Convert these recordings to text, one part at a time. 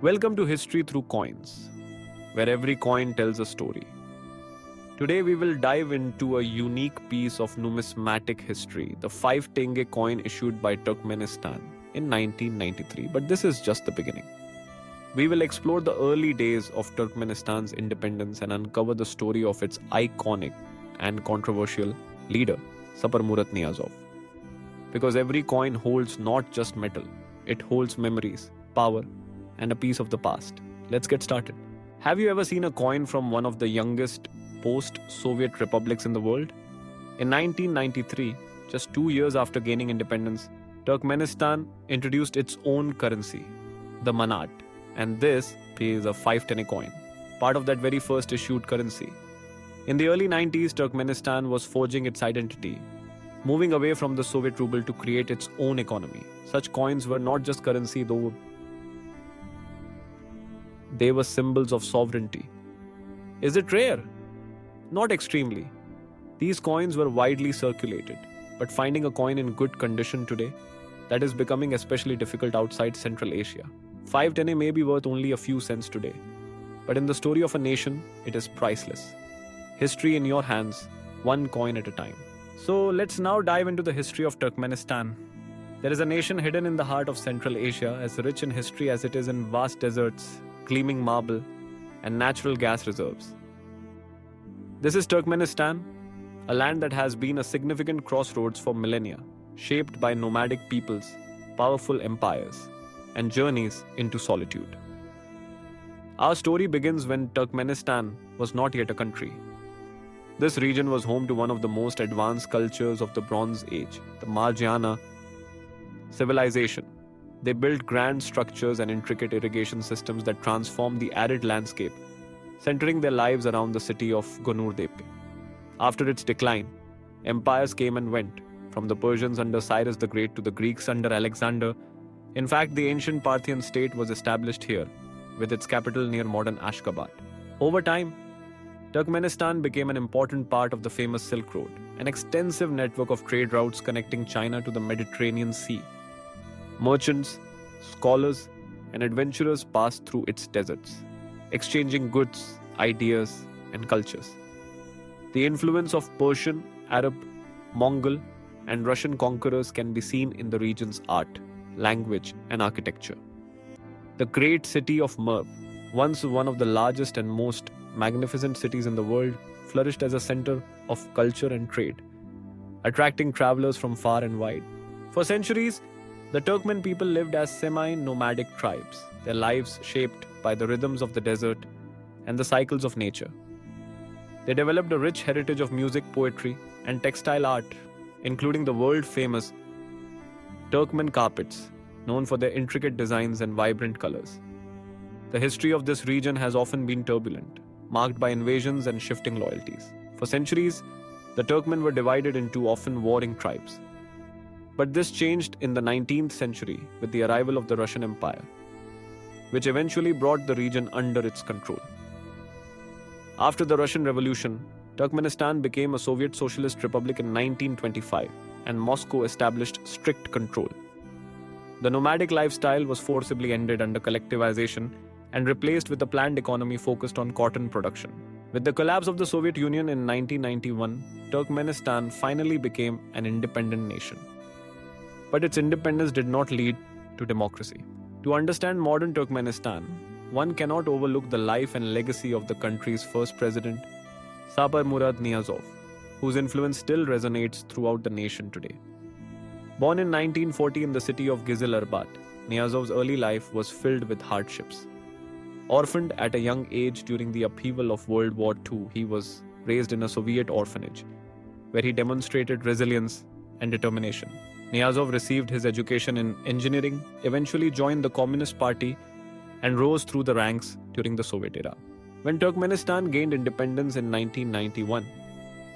Welcome to History Through Coins, where every coin tells a story. Today we will dive into a unique piece of numismatic history, the 5 tenge coin issued by Turkmenistan in 1993, but this is just the beginning. We will explore the early days of Turkmenistan's independence and uncover the story of its iconic and controversial leader, Saparmurat Niyazov. Because every coin holds not just metal, it holds memories, power, and a piece of the past. Let's get started. Have you ever seen a coin from one of the youngest post-Soviet republics in the world? In 1993, just 2 years after gaining independence, Turkmenistan introduced its own currency, the manat, and this is a 5 tenne coin, part of that very first issued currency. In the early 90s, Turkmenistan was forging its identity, moving away from the Soviet ruble to create its own economy. Such coins were not just currency, though they were symbols of sovereignty. Is it rare? Not extremely. These coins were widely circulated, but finding a coin in good condition today, that is becoming especially difficult outside Central Asia. 5 tenne may be worth only a few cents today, but in the story of a nation, it is priceless. History in your hands, one coin at a time. So let's now dive into the history of Turkmenistan. There is a nation hidden in the heart of Central Asia, as rich in history as it is in vast deserts, gleaming marble, and natural gas reserves. This is Turkmenistan, a land that has been a significant crossroads for millennia, shaped by nomadic peoples, powerful empires, and journeys into solitude. Our story begins when Turkmenistan was not yet a country. This region was home to one of the most advanced cultures of the Bronze Age, the Margiana civilization. They built grand structures and intricate irrigation systems that transformed the arid landscape, centering their lives around the city of Gonurdepe. After its decline, empires came and went, from the Persians under Cyrus the Great to the Greeks under Alexander. In fact, the ancient Parthian state was established here, with its capital near modern Ashgabat. Over time, Turkmenistan became an important part of the famous Silk Road, an extensive network of trade routes connecting China to the Mediterranean Sea. Merchants, scholars, and adventurers passed through its deserts, exchanging goods, ideas, and cultures. The influence of Persian, Arab, Mongol, and Russian conquerors can be seen in the region's art, language, and architecture. The great city of Merv, once one of the largest and most magnificent cities in the world, flourished as a center of culture and trade, attracting travelers from far and wide. For centuries, the Turkmen people lived as semi-nomadic tribes, their lives shaped by the rhythms of the desert and the cycles of nature. They developed a rich heritage of music, poetry, and textile art, including the world-famous Turkmen carpets, known for their intricate designs and vibrant colors. The history of this region has often been turbulent, marked by invasions and shifting loyalties. For centuries, the Turkmen were divided into often warring tribes. But this changed in the 19th century with the arrival of the Russian Empire, which eventually brought the region under its control. After the Russian Revolution, Turkmenistan became a Soviet Socialist Republic in 1925, and Moscow established strict control. The nomadic lifestyle was forcibly ended under collectivization and replaced with a planned economy focused on cotton production. With the collapse of the Soviet Union in 1991, Turkmenistan finally became an independent nation. But its independence did not lead to democracy. To understand modern Turkmenistan, one cannot overlook the life and legacy of the country's first president, Saparmurat Niyazov, whose influence still resonates throughout the nation today. Born in 1940 in the city of Gizil-Arbat, Niyazov's early life was filled with hardships. Orphaned at a young age during the upheaval of World War II, he was raised in a Soviet orphanage, where he demonstrated resilience and determination. Niyazov received his education in engineering, eventually joined the Communist Party, and rose through the ranks during the Soviet era. When Turkmenistan gained independence in 1991,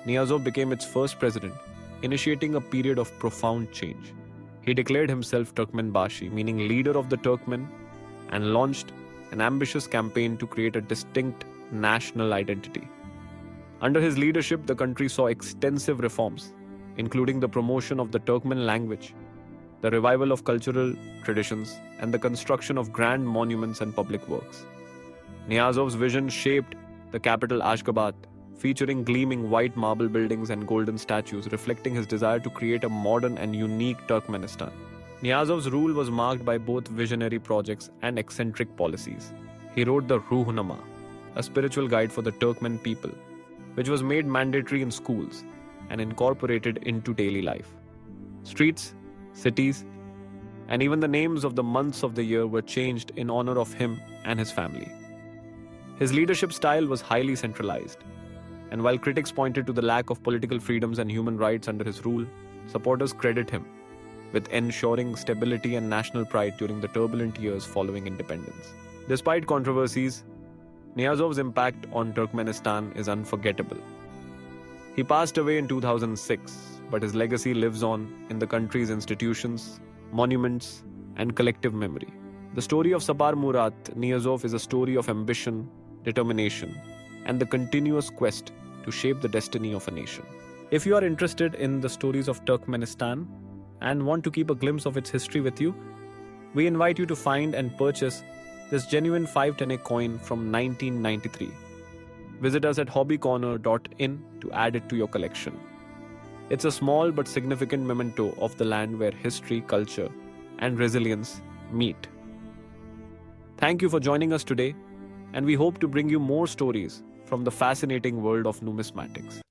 Niyazov became its first president, initiating a period of profound change. He declared himself Turkmenbashi, meaning leader of the Turkmen, and launched an ambitious campaign to create a distinct national identity. Under his leadership, the country saw extensive reforms, including the promotion of the Turkmen language, the revival of cultural traditions, and the construction of grand monuments and public works. Niyazov's vision shaped the capital Ashgabat, featuring gleaming white marble buildings and golden statues, reflecting his desire to create a modern and unique Turkmenistan. Niyazov's rule was marked by both visionary projects and eccentric policies. He wrote the Ruhnama, a spiritual guide for the Turkmen people, which was made mandatory in schools and incorporated into daily life. Streets, cities, and even the names of the months of the year were changed in honor of him and his family. His leadership style was highly centralized, and while critics pointed to the lack of political freedoms and human rights under his rule, supporters credit him with ensuring stability and national pride during the turbulent years following independence. Despite controversies, Niyazov's impact on Turkmenistan is unforgettable. He passed away in 2006, but his legacy lives on in the country's institutions, monuments, and collective memory. The story of Saparmurat Niyazov is a story of ambition, determination, and the continuous quest to shape the destiny of a nation. If you are interested in the stories of Turkmenistan and want to keep a glimpse of its history with you, we invite you to find and purchase this genuine 5 Tenne coin from 1993. Visit us at hobbycorner.in to add it to your collection. It's a small but significant memento of the land where history, culture, and resilience meet. Thank you for joining us today, and we hope to bring you more stories from the fascinating world of numismatics.